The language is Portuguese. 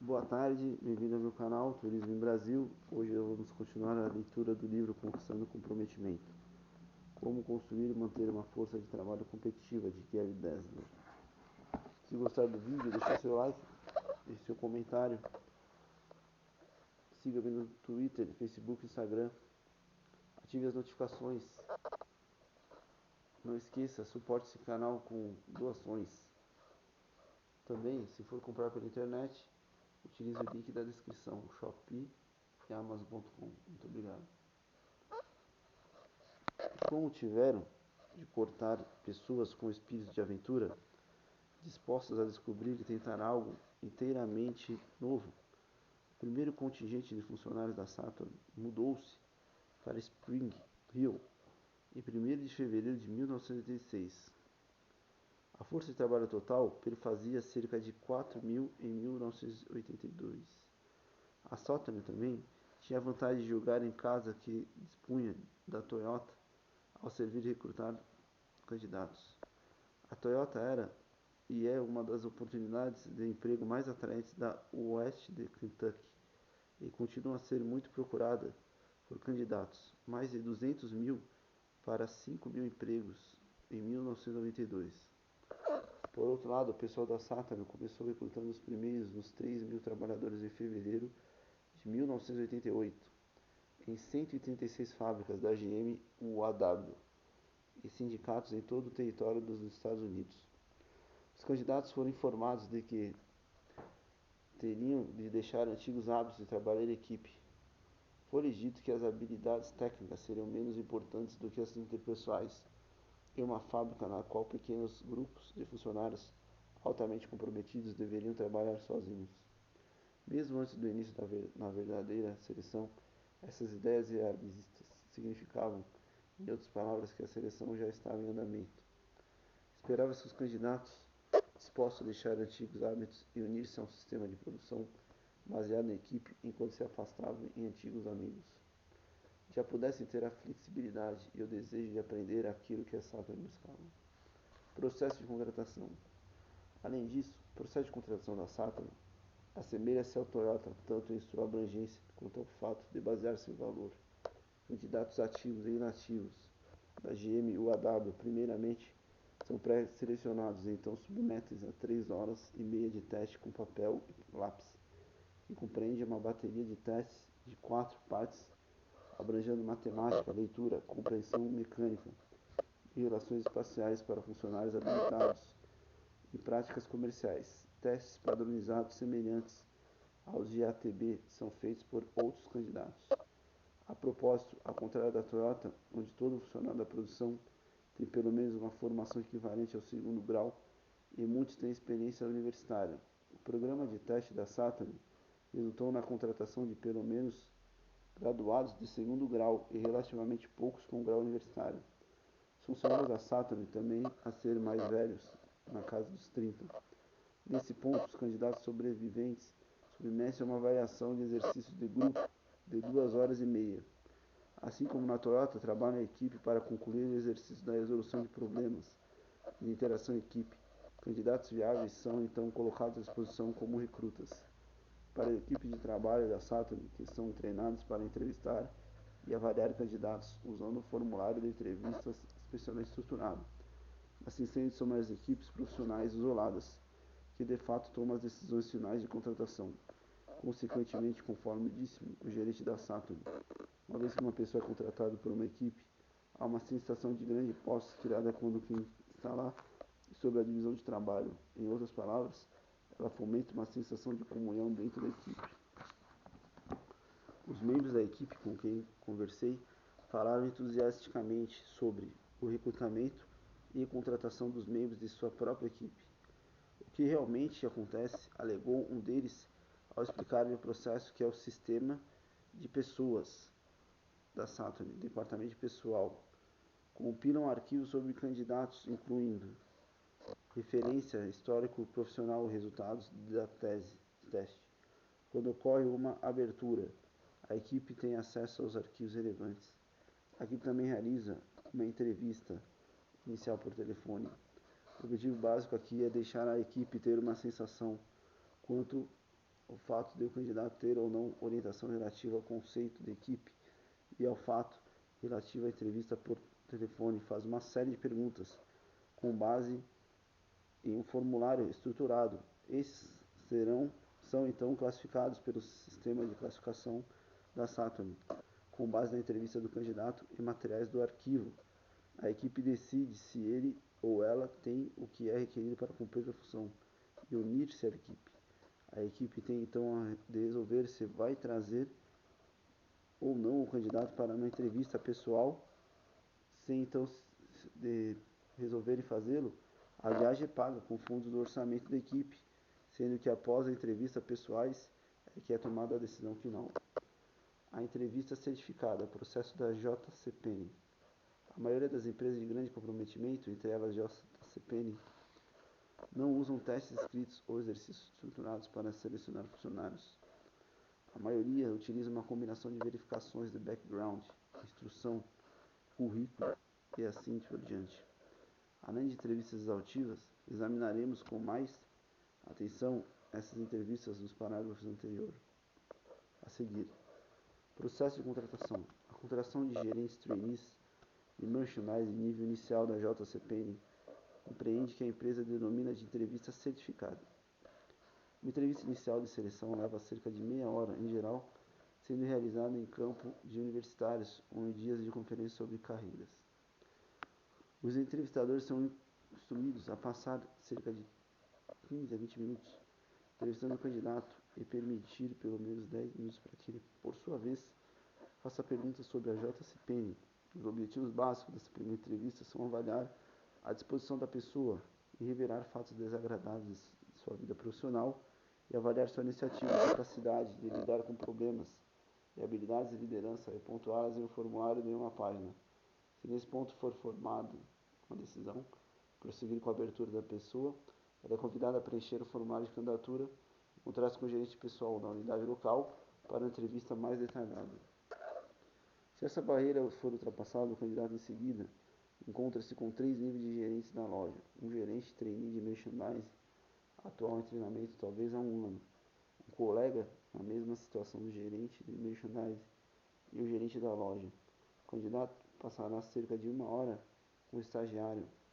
Boa tarde, bem-vindo ao meu canal Turismo em Brasil. Hoje vamos continuar a leitura do livro Conquistando o Comprometimento. Como construir e manter uma força de trabalho competitiva, de Gary Dessler. Se gostar do vídeo, deixe seu like, deixe seu comentário. Siga-me no Twitter, Facebook, Instagram. Ative as notificações. Não esqueça, suporte esse canal com doações. Também, se for comprar pela internet, utilize o link da descrição, Shopee e Amazon.com. Muito obrigado. Como tiveram de cortar pessoas com espírito de aventura, dispostas a descobrir e tentar algo inteiramente novo. O primeiro contingente de funcionários da Saturn mudou-se para Spring Hill em 1º de fevereiro de 1986. A força de trabalho total perfazia cerca de 4.000 em 1982. A Saturn também tinha a vantagem de jogar em casa que dispunha da Toyota ao servir recrutar candidatos. A Toyota era e é uma das oportunidades de emprego mais atraentes da Oeste de Kentucky e continua a ser muito procurada por candidatos, mais de 200.000 para 5.000 empregos em 1992. Por outro lado, o pessoal da Saturn começou recrutando os primeiros nos 3.000 trabalhadores em fevereiro de 1988 em 136 fábricas da GM UAW e sindicatos em todo o território dos Estados Unidos. Os candidatos foram informados de que teriam de deixar antigos hábitos de trabalhar em equipe. Foi-lhes dito que as habilidades técnicas seriam menos importantes do que as interpessoais em uma fábrica na qual pequenos grupos de funcionários altamente comprometidos deveriam trabalhar sozinhos. Mesmo antes do início da verdadeira seleção, essas ideias realistas significavam, em outras palavras, que a seleção já estava em andamento. Esperava-se que os candidatos, dispostos a deixar antigos hábitos e unir-se a um sistema de produção baseado na equipe enquanto se afastavam em antigos amigos, já pudessem ter a flexibilidade e o desejo de aprender aquilo que a Saturn buscava. Processo de contratação. Além disso, o processo de contratação da Saturn assemelha-se ao Toyota tanto em sua abrangência quanto ao fato de basear-se em valor. Candidatos ativos e inativos da GM UAW, primeiramente, são pré-selecionados e então submetem-se a 3 horas e meia de teste com papel e lápis, que compreende uma bateria de testes de 4 partes, abrangendo matemática, leitura, compreensão mecânica e relações espaciais para funcionários habilitados e práticas comerciais. Testes padronizados semelhantes aos de ATB são feitos por outros candidatos. A propósito, ao contrário da Toyota, onde todo funcionário da produção tem pelo menos uma formação equivalente ao 2º grau e muitos têm experiência universitária, o programa de teste da Saturn resultou na contratação de pelo menos graduados de 2º grau e relativamente poucos com grau universitário. Os funcionários da Saturn também a ser mais velhos, na casa dos 30. Nesse ponto, os candidatos sobreviventes submetem a uma avaliação de exercícios de grupo de 2 horas e meia. Assim como na Toyota, trabalham em equipe para concluir o exercício da resolução de problemas de interação em equipe. Candidatos viáveis são então colocados à disposição como recrutas para a equipe de trabalho da Saturn, que são treinados para entrevistar e avaliar candidatos usando um formulário de entrevistas especialmente estruturado. Assim sendo, são as equipes profissionais isoladas, que de fato tomam as decisões finais de contratação. Consequentemente, conforme disse o gerente da Saturn, uma vez que uma pessoa é contratada por uma equipe, há uma sensação de grande posse criada quando quem está lá sobre a divisão de trabalho. Em outras palavras, ela fomenta uma sensação de comunhão dentro da equipe. Os membros da equipe com quem conversei falaram entusiasticamente sobre o recrutamento e contratação dos membros de sua própria equipe. O que realmente acontece, alegou um deles ao explicar-me o processo que é o sistema de pessoas da Saturn, departamento de pessoal, compilam arquivos sobre candidatos, incluindo referência, histórico profissional, resultados da teste. Quando ocorre uma abertura, a equipe tem acesso aos arquivos relevantes. A equipe também realiza uma entrevista inicial por telefone. O objetivo básico aqui é deixar a equipe ter uma sensação quanto o fato de o candidato ter ou não orientação relativa ao conceito de equipe e ao fato relativo à entrevista por telefone, faz uma série de perguntas com base em um formulário estruturado. Esses são então classificados pelo sistema de classificação da Saturn, com base na entrevista do candidato e materiais do arquivo. A equipe decide se ele ou ela tem o que é requerido para cumprir a função e unir-se à equipe. A equipe tem então de resolver se vai trazer ou não o candidato para uma entrevista pessoal. Se então de resolverem fazê-lo, a viagem é paga com fundos do orçamento da equipe, sendo que após a entrevista pessoais é que é tomada a decisão final. A entrevista certificada, processo da JCPenney. A maioria das empresas de grande comprometimento, entre elas JCPenney, não usam testes escritos ou exercícios estruturados para selecionar funcionários. A maioria utiliza uma combinação de verificações de background, instrução, currículo e assim por diante. Além de entrevistas exaustivas, examinaremos com mais atenção essas entrevistas nos parágrafos anteriores. A seguir, processo de contratação. A contratação de gerentes trainees de merchandising nível inicial da JCPenney compreende que a empresa denomina de entrevista certificada. Uma entrevista inicial de seleção leva cerca de meia hora, em geral, sendo realizada em campo de universitários ou em dias de conferência sobre carreiras. Os entrevistadores são instruídos a passar cerca de 15 a 20 minutos entrevistando o candidato e permitir pelo menos 10 minutos para que ele, por sua vez, faça perguntas sobre a JCPenney. Os objetivos básicos dessa primeira entrevista são avaliar a disposição da pessoa e revelar fatos desagradáveis de sua vida profissional e avaliar sua iniciativa e capacidade de lidar com problemas e habilidades de liderança e pontuá-las em um formulário de uma página. Se nesse ponto for formada uma decisão, prosseguir com a abertura da pessoa, ela é convidada a preencher o formulário de candidatura e encontrar-se com o gerente pessoal da unidade local para uma entrevista mais detalhada. Se essa barreira for ultrapassada, o candidato em seguida encontra-se com 3 níveis de gerentes da loja. Um gerente trainee de merchandising, atual em treinamento talvez há um ano. Um colega na mesma situação do gerente de merchandising e o gerente da loja. O candidato passará cerca de uma hora com o estagiário